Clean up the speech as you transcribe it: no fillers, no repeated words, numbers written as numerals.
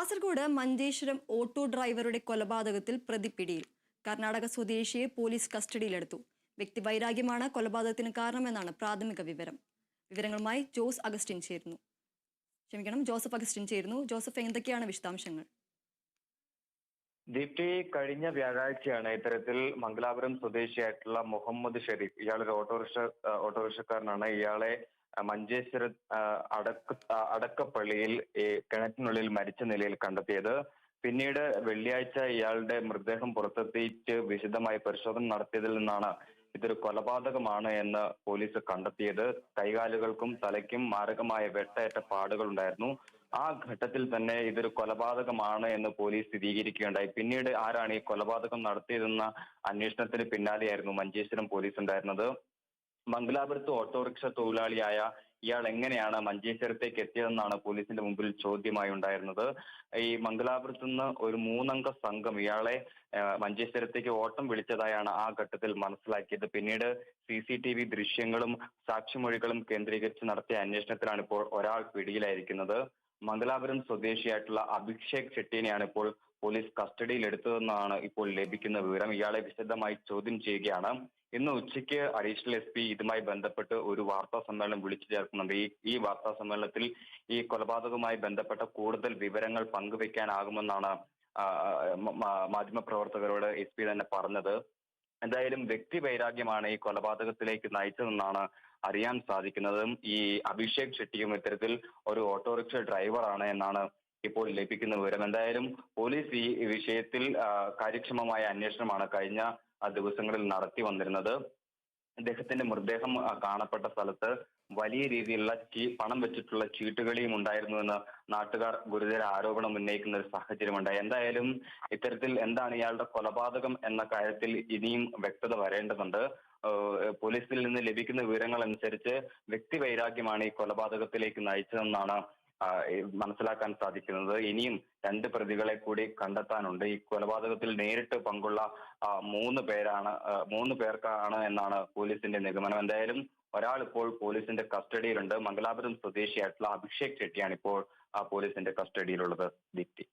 Kasaragod Manjeshwaram auto ഡ്രൈവറുടെ കൊലപാതകത്തിൽ പ്രതി പിടിയിൽ. കർണാടക സ്വദേശിയെ പോലീസ് കസ്റ്റഡിയിലെടുത്തു. വ്യക്തിവൈരാഗ്യമാണ് കൊലപാതകത്തിന് കാരണമെന്നാണ് പ്രാഥമിക വിവരം. വിവരങ്ങളുമായി ജോസഫ് അഗസ്റ്റിൻ ചേരുന്നു. ജോസഫ്, എന്തൊക്കെയാണ് വിശദാംശങ്ങൾ? ദീപ്തി, കഴിഞ്ഞ വ്യാഴാഴ്ചയാണ് ഇത്തരത്തിൽ മംഗലാപുരം സ്വദേശിയായിട്ടുള്ള മുഹമ്മദ് ഷെരീഫ്, ഇയാളൊരു ഓട്ടോറിക്ഷക്കാരനാണ്. ഇയാളെ മഞ്ചേശ്വരം അടക്കപ്പള്ളിയിൽ കിണറ്റിനുള്ളിൽ മരിച്ച നിലയിൽ കണ്ടെത്തിയത്. പിന്നീട് വെള്ളിയാഴ്ച ഇയാളുടെ മൃതദേഹം പുറത്തെത്തിച്ച് വിശദമായി പരിശോധന നടത്തിയതിൽ നിന്നാണ് ഇതൊരു കൊലപാതകമാണ് എന്ന് പോലീസ് കണ്ടെത്തിയത്. കൈകാലുകൾക്കും തലയ്ക്കും മാരകമായ വെട്ടേറ്റ പാടുകൾ ഉണ്ടായിരുന്നു. ആ ഘട്ടത്തിൽ തന്നെ ഇതൊരു കൊലപാതകമാണ് എന്ന് പോലീസ് സ്ഥിരീകരിക്കുകയുണ്ടായി. പിന്നീട് ആരാണ് ഈ കൊലപാതകം നടത്തിയതെന്ന അന്വേഷണത്തിന് പിന്നാലെയായിരുന്നു മഞ്ചേശ്വരം പോലീസ് ഉണ്ടായിരുന്നത്. മംഗലാപുരത്ത് ഓട്ടോറിക്ഷ തൊഴിലാളിയായ ഇയാൾ എങ്ങനെയാണ് മഞ്ചേശ്വരത്തേക്ക് എത്തിയതെന്നാണ് പോലീസിന്റെ മുമ്പിൽ ചോദ്യമായി ഉണ്ടായിരുന്നത്. ഈ മംഗലാപുരത്ത് നിന്ന് ഒരു 3 അംഗ സംഘം ഇയാളെ മഞ്ചേശ്വരത്തേക്ക് ഓട്ടം വിളിച്ചതായാണ് ആ ഘട്ടത്തിൽ മനസ്സിലാക്കിയത്. പിന്നീട് CCTV ദൃശ്യങ്ങളും സാക്ഷിമൊഴികളും കേന്ദ്രീകരിച്ച് നടത്തിയ അന്വേഷണത്തിലാണ് ഇപ്പോൾ ഒരാൾ പിടിയിലായിരിക്കുന്നത്. മംഗലാപുരം സ്വദേശിയായിട്ടുള്ള അഭിഷേക് ഷെട്ടിനെയാണ് ഇപ്പോൾ പോലീസ് കസ്റ്റഡിയിൽ എടുത്തതെന്നാണ് ഇപ്പോൾ ലഭിക്കുന്ന വിവരം. ഇയാളെ വിശദമായി ചോദ്യം ചെയ്യുകയാണ്. ഇന്ന് ഉച്ചയ്ക്ക് അഡീഷണൽ SP ഇതുമായി ബന്ധപ്പെട്ട് ഒരു വാർത്താ സമ്മേളനം വിളിച്ചു ചേർക്കുന്നുണ്ട്. ഈ വാർത്താ സമ്മേളനത്തിൽ ഈ കൊലപാതകവുമായി ബന്ധപ്പെട്ട കൂടുതൽ വിവരങ്ങൾ പങ്കുവെക്കാനാകുമെന്നാണ് മാധ്യമപ്രവർത്തകരോട് SP തന്നെ പറഞ്ഞത്. എന്തായാലും വ്യക്തി വൈരാഗ്യമാണ് ഈ കൊലപാതകത്തിലേക്ക് നയിച്ചതെന്നാണ് അറിയാൻ സാധിക്കുന്നത്. ഈ അഭിഷേക് ഷെട്ടിയും ഇത്തരത്തിൽ ഒരു ഓട്ടോറിക്ഷ ഡ്രൈവറാണ് എന്നാണ് ഇപ്പോൾ ലഭിക്കുന്ന വിവരം. എന്തായാലും പോലീസ് ഈ വിഷയത്തിൽ കാര്യക്ഷമമായ അന്വേഷണമാണ് കഴിഞ്ഞ ദിവസങ്ങളിൽ നടത്തി വന്നിരുന്നത്. അദ്ദേഹത്തിന്റെ മൃതദേഹം കാണപ്പെട്ട സ്ഥലത്ത് വലിയ രീതിയിലുള്ള പണം വെച്ചിട്ടുള്ള ചീട്ടുകളിയും ഉണ്ടായിരുന്നുവെന്ന് നാട്ടുകാർ ഗുരുതര ആരോപണം ഉന്നയിക്കുന്ന ഒരു സാഹചര്യമുണ്ടായി. എന്തായാലും ഇത്തരത്തിൽ എന്താണ് ഇയാളുടെ കൊലപാതകം എന്ന കാര്യത്തിൽ ഇനിയും വ്യക്തത വരേണ്ടതുണ്ട്. പോലീസിൽ നിന്ന് ലഭിക്കുന്ന വിവരങ്ങൾ അനുസരിച്ച് വ്യക്തി വൈരാഗ്യമാണ് ഈ കൊലപാതകത്തിലേക്ക് നയിച്ചതെന്നാണ് മനസ്സിലാക്കാൻ സാധിക്കുന്നത്. ഇനിയും 2 പ്രതികളെ കൂടി കണ്ടെത്താനുണ്ട്. ഈ കൊലപാതകത്തിൽ നേരിട്ട് പങ്കുള്ള 3 പേർക്കാണ് എന്നാണ് പോലീസിന്റെ നിഗമനം. എന്തായാലും ഒരാൾ ഇപ്പോൾ പോലീസിന്റെ കസ്റ്റഡിയിലുണ്ട്. മംഗലാപുരം സ്വദേശിയായിട്ടുള്ള അഭിഷേക് ഷെട്ടിയാണ് ഇപ്പോൾ പോലീസിന്റെ കസ്റ്റഡിയിലുള്ളത്. ദീപ്തി.